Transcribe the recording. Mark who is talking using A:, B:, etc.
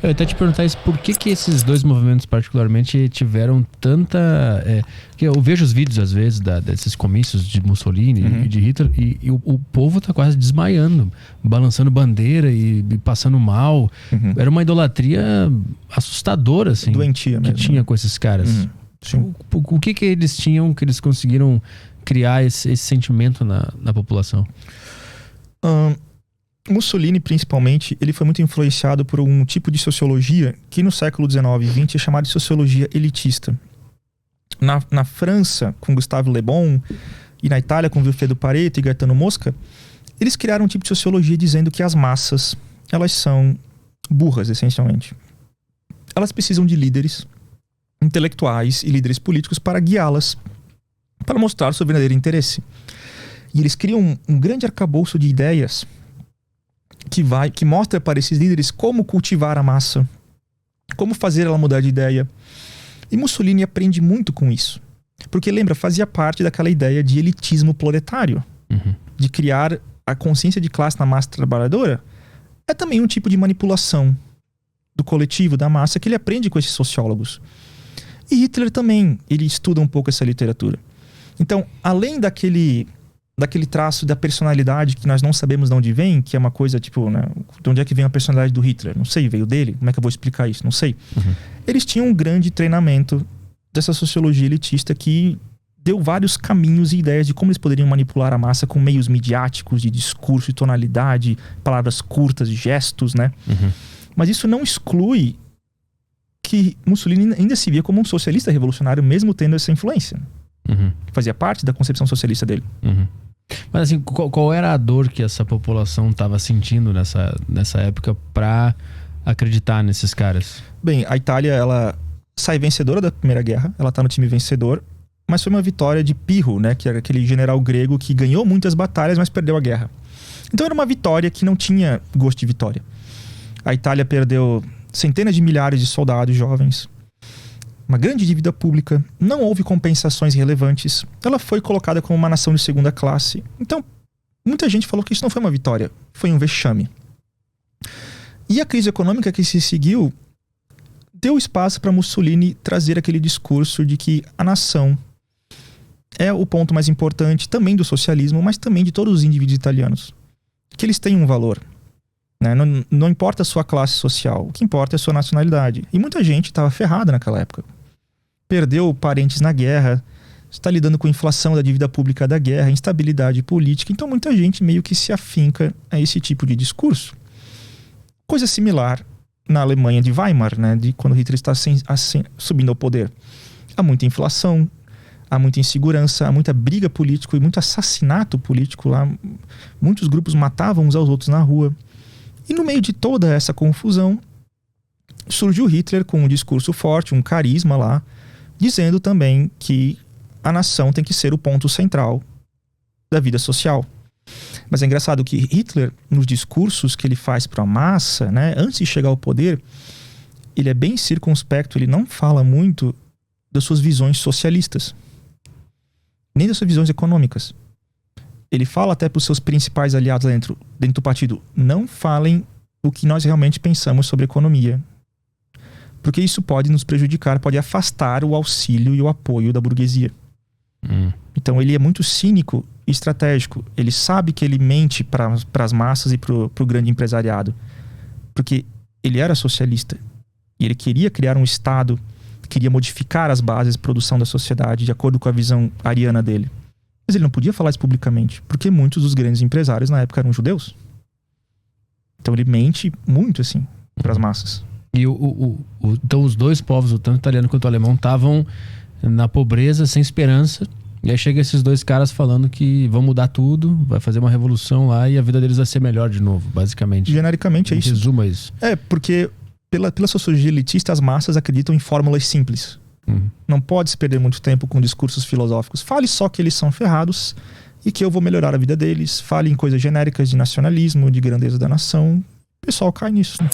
A: Eu ia até te perguntar isso, por que esses dois movimentos particularmente tiveram tanta... que eu vejo os vídeos às vezes desses comícios de Mussolini e de Hitler e o povo tá quase desmaiando, balançando bandeira e passando mal. Era uma idolatria assustadora, assim.
B: Doentia mesmo.
A: Que tinha com esses caras. O que eles tinham que eles conseguiram criar esse sentimento na população?
B: Mussolini, principalmente, ele foi muito influenciado por um tipo de sociologia que no século XIX e XX é chamada de sociologia elitista. Na França, com Gustave Le Bon, e na Itália, com Vilfredo Pareto e Gaetano Mosca, eles criaram um tipo de sociologia dizendo que as massas, elas são burras, essencialmente. Elas precisam de líderes intelectuais e líderes políticos para guiá-las, para mostrar seu verdadeiro interesse. E eles criam um grande arcabouço de ideias que mostra para esses líderes como cultivar a massa, como fazer ela mudar de ideia. E Mussolini aprende muito com isso. Porque, lembra, fazia parte daquela ideia de elitismo proletário, de criar a consciência de classe na massa trabalhadora. É também um tipo de manipulação do coletivo, da massa, que ele aprende com esses sociólogos. E Hitler também, ele estuda um pouco essa literatura. Então, além daquele traço da personalidade que nós não sabemos de onde vem, que é uma coisa tipo, né, de onde é que vem a personalidade do Hitler? Não sei, veio dele? Como é que eu vou explicar isso? Não sei. Eles tinham um grande treinamento dessa sociologia elitista que deu vários caminhos e ideias de como eles poderiam manipular a massa com meios midiáticos, de discurso e tonalidade, palavras curtas, gestos, né? Mas isso não exclui que Mussolini ainda se via como um socialista revolucionário, mesmo tendo essa influência. Fazia parte da concepção socialista dele.
A: Mas assim, qual era a dor que essa população estava sentindo nessa época para acreditar nesses caras?
B: Bem, a Itália, ela sai vencedora da Primeira Guerra, ela tá no time vencedor, mas foi uma vitória de Pirro, né, que era aquele general grego que ganhou muitas batalhas, mas perdeu a guerra. Então era uma vitória que não tinha gosto de vitória. A Itália perdeu centenas de milhares de soldados jovens, uma grande dívida pública, não houve compensações relevantes, ela foi colocada como uma nação de segunda classe. Então, muita gente falou que isso não foi uma vitória, foi um vexame. E a crise econômica que se seguiu deu espaço para Mussolini trazer aquele discurso de que a nação é o ponto mais importante também do socialismo, mas também de todos os indivíduos italianos. Que eles têm um valor. Né? Não importa a sua classe social, o que importa é a sua nacionalidade. E muita gente estava ferrada naquela época. Perdeu parentes na guerra, está lidando com a inflação da dívida pública da guerra, instabilidade política. Então muita gente meio que se afinca a esse tipo de discurso. Coisa similar na Alemanha de Weimar, né? De quando Hitler está subindo ao poder. Há muita inflação, há muita insegurança, há muita briga política e muito assassinato político lá. Muitos grupos matavam uns aos outros na rua. E no meio de toda essa confusão, surgiu Hitler com um discurso forte, um carisma lá, dizendo também que a nação tem que ser o ponto central da vida social. Mas é engraçado que Hitler, nos discursos que ele faz para a massa, né, antes de chegar ao poder, ele é bem circunspecto, ele não fala muito das suas visões socialistas, nem das suas visões econômicas. Ele fala até para os seus principais aliados dentro do partido, não falem o que nós realmente pensamos sobre economia, porque isso pode nos prejudicar, pode afastar o auxílio e o apoio da burguesia. Então ele é muito cínico e estratégico. Ele sabe que ele mente para as massas e para o grande empresariado, porque ele era socialista e ele queria criar um Estado, queria modificar as bases de produção da sociedade de acordo com a visão ariana dele. Mas ele não podia falar isso publicamente, porque muitos dos grandes empresários na época eram judeus. Então ele mente muito assim para as massas.
A: E então os dois povos, o tanto italiano quanto o alemão, estavam na pobreza, sem esperança. E aí chega esses dois caras falando que vão mudar tudo, vai fazer uma revolução lá e a vida deles vai ser melhor de novo, basicamente.
B: Genericamente é isso.
A: Resuma isso.
B: É, porque pela sociologia elitista as massas acreditam em fórmulas simples. Não pode se perder muito tempo com discursos filosóficos. Fale só que eles são ferrados e que eu vou melhorar a vida deles. Fale em coisas genéricas de nacionalismo, de grandeza da nação. O pessoal cai nisso, né?